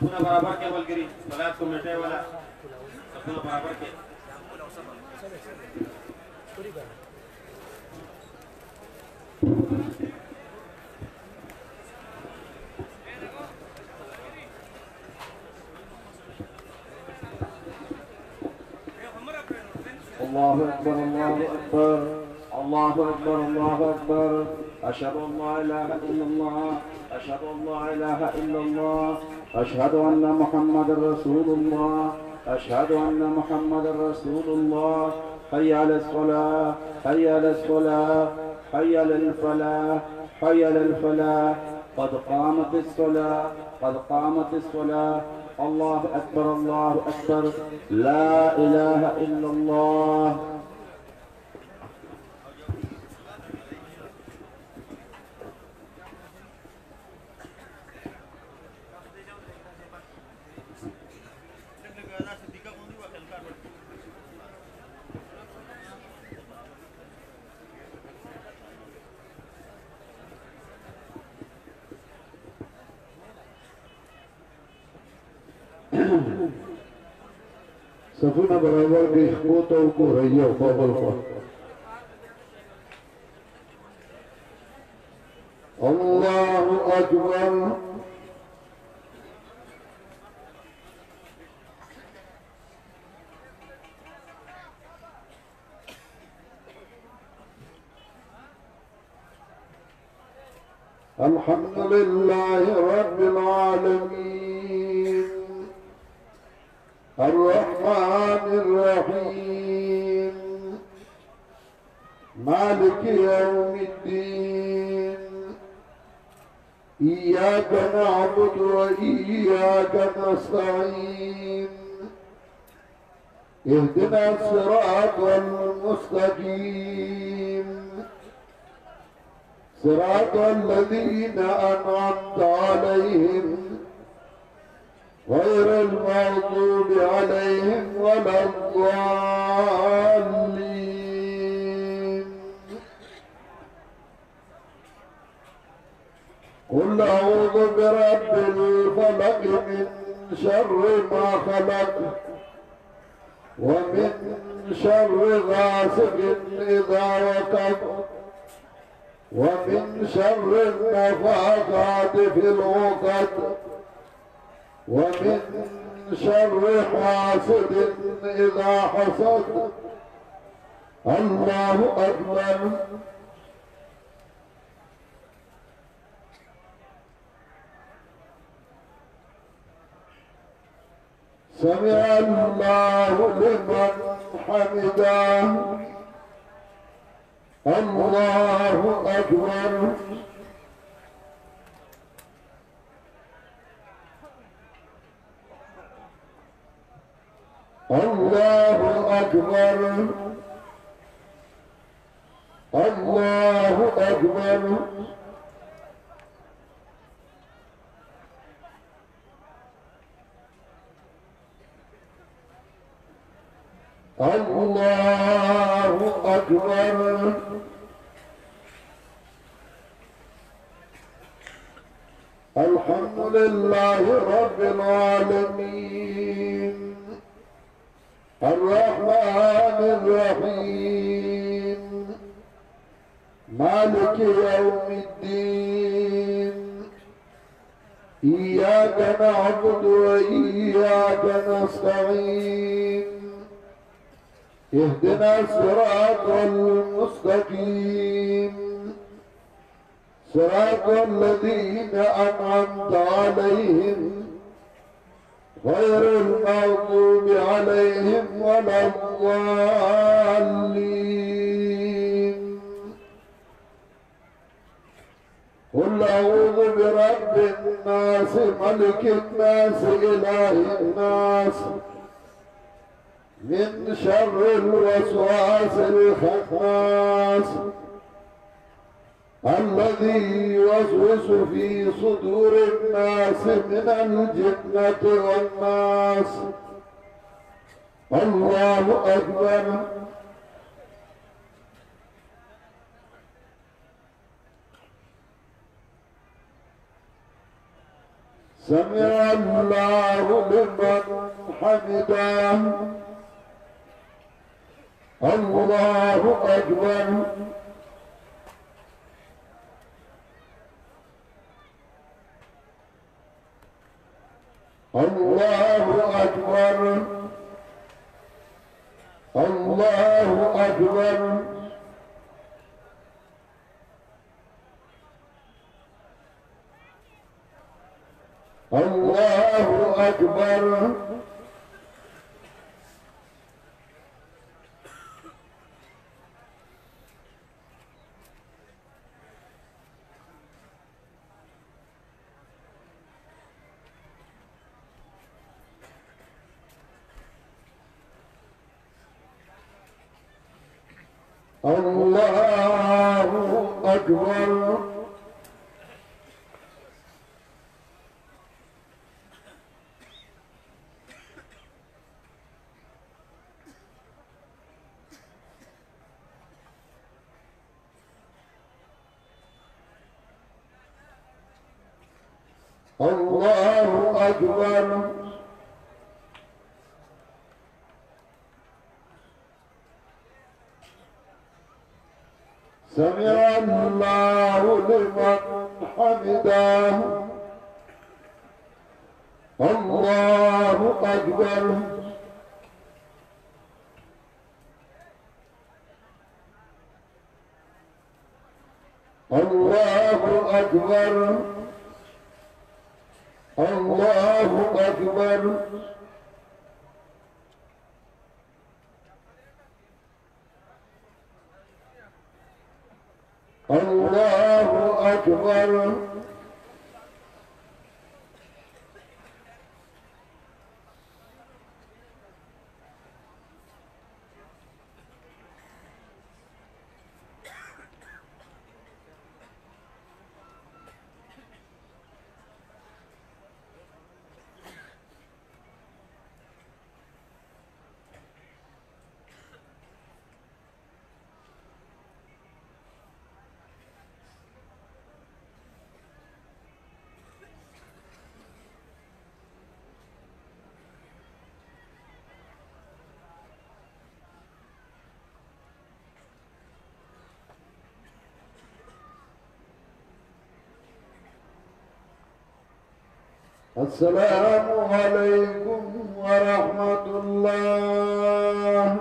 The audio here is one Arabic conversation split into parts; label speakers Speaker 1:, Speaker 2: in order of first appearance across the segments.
Speaker 1: सपना बराबर के बल गिरी सलाद को मिटे वाला सपना बराबर के
Speaker 2: الله أكبر الله أكبر الله أكبر الله أكبر أشهد أن لا إله إلا الله أشهد أن لا إله إلا الله أشهد أن محمد رسول الله أشهد أن محمد رسول الله حي على الصلاة حي على الصلاة حي على الفلاح حي على الفلاح قد قامت الصلاة قد قامت الصلاة الله أكبر الله أكبر لا إله إلا الله सफुना बराबर के इख्वतों को रहियो बबल को अल्लाहु अकबर अल्हम्दुलिल्लाह रब्बिल आलमीन الرحمن الرحيم مالك يوم الدين إياك نعبد وإياك نستعين اهدنا الصراط المستقيم صراط الذين أنعمت عليهم غير المغضوب عليهم ولا الضالين قل أعوذ برب الفلق من شر ما خلق ومن شر غاسق إذا وقب ومن شر النفاثات في العقد ومن شر حاسد إذا حسد الله أكبر سمع الله لمن حمده الله أكبر الله أكبر الله أكبر الله أكبر الحمد لله رب العالمين الرحمن الرحيم مالك يوم الدين إياك نعبد وإياك نستعين اهدنا الصراط المستقيم صراط الذين أنعمت عليهم غير المغضوب عليهم ولا الضالين قل أعوذ برب الناس ملك الناس إله الناس من شر الوسواس الخناس الذي يوسوس في صدور الناس من الجنة والناس الله أكبر سمع الله لمن حمده الله أكبر الله أكبر الله أكبر الله أكبر الله أكبر الله أكبر سمع الله لمن حمده الله أكبر الله أكبر الله أكبر الله أكبر السلام عليكم ورحمة الله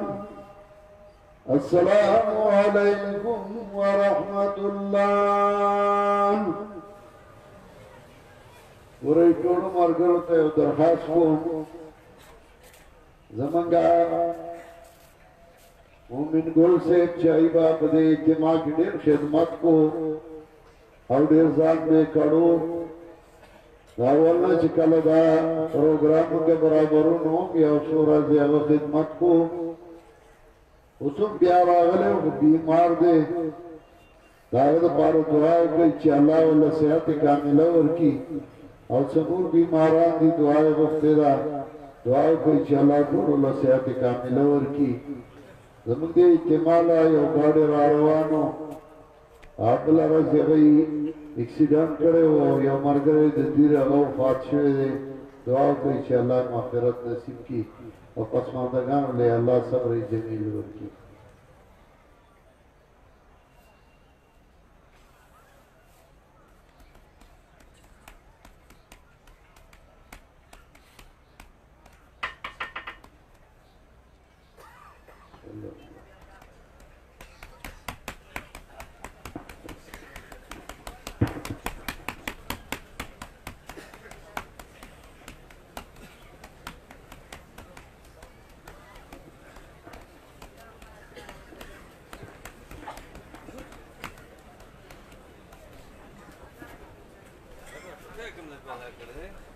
Speaker 2: السلام عليكم ورحمة الله وريتون مرغرته درخواست کو زمانگا مومن گل سے چاہیبا بدے اجتماع کی دیر خدمت کو اور دیر ذات میں کڑو داولنا چکل دا پروگرام کے برابرون ہوں یا سورہ زیادہ خدمت کو اسم بیارا غلے بیمار دے داود پارو دعاو کئی چی اللہ واللہ صحت کاملہ ورکی اور سمور بیماران دی دعاو وقت دا دعاو کئی چی اللہ واللہ صحت کاملہ ورکی زمان دے اجتمالا یا گاڑی راروانو آپ اللہ رضی غی ایکسیڈنٹ کرے ہو یا مر گئے دیر اغاو فات شوئے دے دعا کو انشاءاللہ مغفرت نصیب کی اور پسماندگان لے اللہ صبر جمیل ورکی
Speaker 3: Welcome to Bel Air.